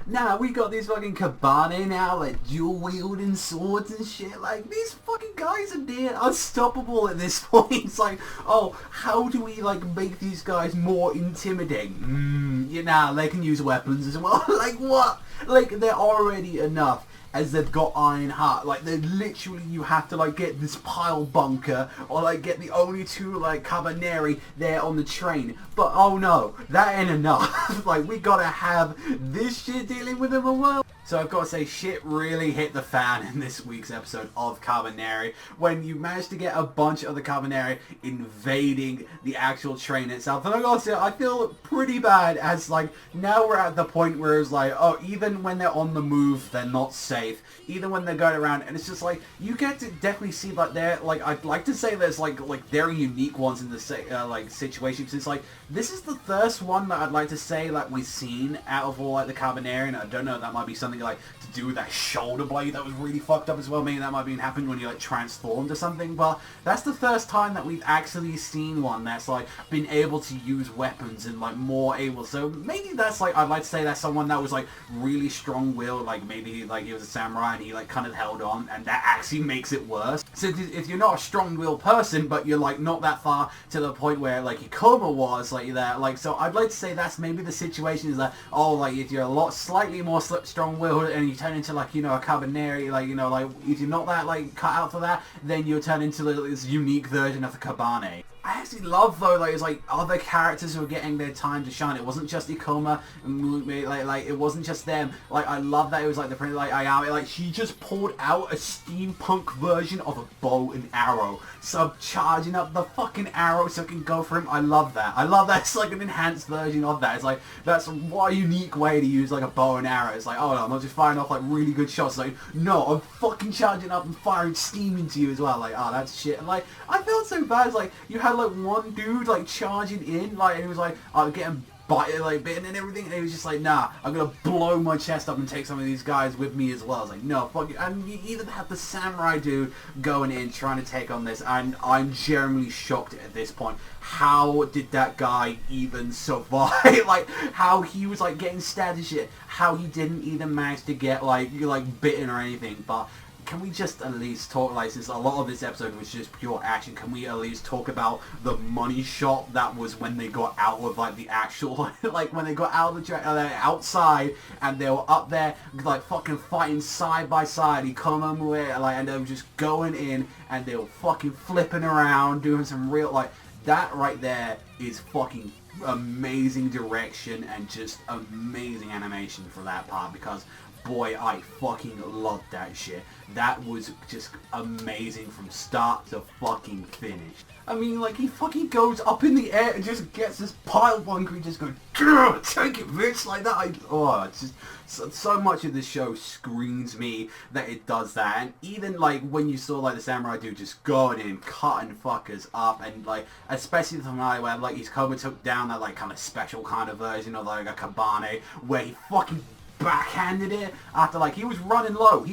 Nah, we got these fucking Kabane now, like dual wielding swords and shit. Like, these fucking guys are near unstoppable at this point. It's like, oh, how do we like make these guys more intimidating? You know, they can use weapons as well. Like, what? Like, they're already enough as they've got Iron Heart. Like, they literally, you have to like get this pile bunker or like get the only two like Kabaneri there on the train. But oh no, that ain't enough. Like, we gotta have this shit dealing with them as well. So I've got to say, shit really hit the fan in this week's episode of Kabaneri when you managed to get a bunch of the Kabaneri invading the actual train itself. And I got to say, I feel pretty bad as like now we're at the point where it's like, oh, even when they're on the move, they're not safe. Even when they're going around, and it's just like you get to definitely see like they're like, I'd like to say there's like very unique ones in the like situation, because it's like this is the first one that I'd like to say like we've seen out of all like the Kabaneri, and I don't know, that might be something like to do with that shoulder blade that was really fucked up as well. Maybe that might be happening when you like transformed or something, but that's the first time that we've actually seen one that's like been able to use weapons and like more able. So maybe that's like, I'd like to say that's someone that was like really strong-willed, like maybe like he was a samurai and he like kind of held on, and that actually makes it worse. So if you're not a strong-willed person but you're like not that far to the point where like Ikoma was like that, like, so I'd like to say that's maybe the situation, is that, oh, like if you're a lot slightly more strong-willed and you turn into like, you know, a Kabaneri, like, you know, like if you're not that like cut out for that, then you'll turn into this unique version of the Kabane. I actually love though, like, it's like other characters who are getting their time to shine. It wasn't just Ikoma and Muimei, like it wasn't just them. Like, I love that it was like the prince, like Ayame, like she just pulled out a steampunk version of a bow and arrow, so charging up the fucking arrow so it can go for him. I love that. I love that. It's like an enhanced version of that. It's like, that's what a unique way to use like a bow and arrow. It's like, oh no, I'm not just firing off like really good shots. Like, no, I'm fucking charging up and firing steam into you as well. Like, oh, that's shit. And like, I felt so bad. It's like you had like one dude like charging in, like, and he was like, I'm getting bitten and everything, and he was just like, nah, I'm gonna blow my chest up and take some of these guys with me as well. I was like, no, fuck you. And you even have the samurai dude going in trying to take on this, and I'm genuinely shocked at this point. How did that guy even survive? Like, how he was like getting stabbed and shit, how he didn't even manage to get like bitten or anything. But can we just at least talk, like, since a lot of this episode was just pure action, can we at least talk about the money shot that was when they got out of, like, the actual, like, when they got out of the track, outside, and they were up there, like, fucking fighting side by side, Ikoma, like, and they were just going in, and they were fucking flipping around, doing some real, like, that right there is fucking amazing direction and just amazing animation for that part, because boy, I fucking loved that shit. That was just amazing from start to fucking finish. I mean, like, he fucking goes up in the air and just gets this pile bunker and just goes, take it, bitch, like that. It's just, so much of this show screams me that it does that. And even, like, when you saw, like, the samurai dude just going in, cutting fuckers up, and, like, especially the finale where, like, his Koba took down that, like, kind of special kind of version of, like, a Kabane, where he fucking backhanded it after, like, he was running low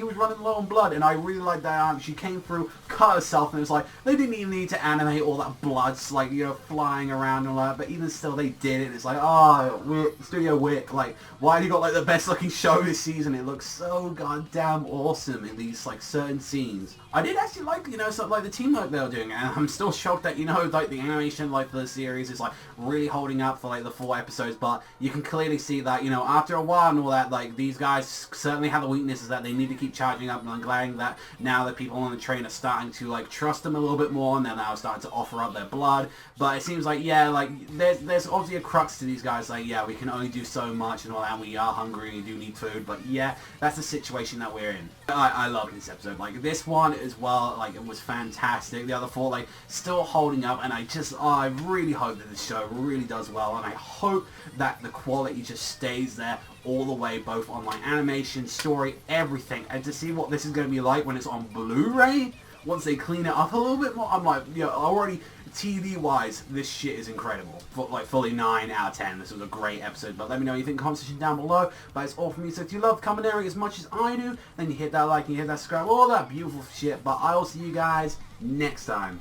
on blood, and I really like that she came through, cut herself, and it was like, they didn't even need to animate all that blood, like, you know, flying around and all that, but even still they did it. It's like, oh, Studio Wick, like, why have you got like the best looking show this season? It looks so goddamn awesome in these like certain scenes. I did actually like, you know, something like the teamwork they were doing, and I'm still shocked that, you know, like the animation like for the series is like really holding up for like the 4 episodes, but you can clearly see that, you know, after a while and all that, like, these guys certainly have the weaknesses that they need to keep charging up, and I'm glad that now that people on the train are starting to like trust them a little bit more, and they're now starting to offer up their blood. But it seems like, yeah, like there's obviously a crux to these guys, like, yeah, we can only do so much and all that, and we are hungry and we do need food, but yeah, that's the situation that we're in. I love this episode. Like, this one as well, like, it was fantastic. The other 4, like, still holding up, and I really hope that this show really does well, and I hope that the quality just stays there all the way, both on like animation, story, everything. And to see what this is going to be like when it's on Blu-ray, once they clean it up a little bit more, I'm like, you know, already TV-wise, this shit is incredible. Like, fully 9 out of 10. This was a great episode. But let me know what you think in the comment section down below. But it's all from me. So if you love Kabaneri as much as I do, then you hit that like and you hit that subscribe, all that beautiful shit. But I will see you guys next time.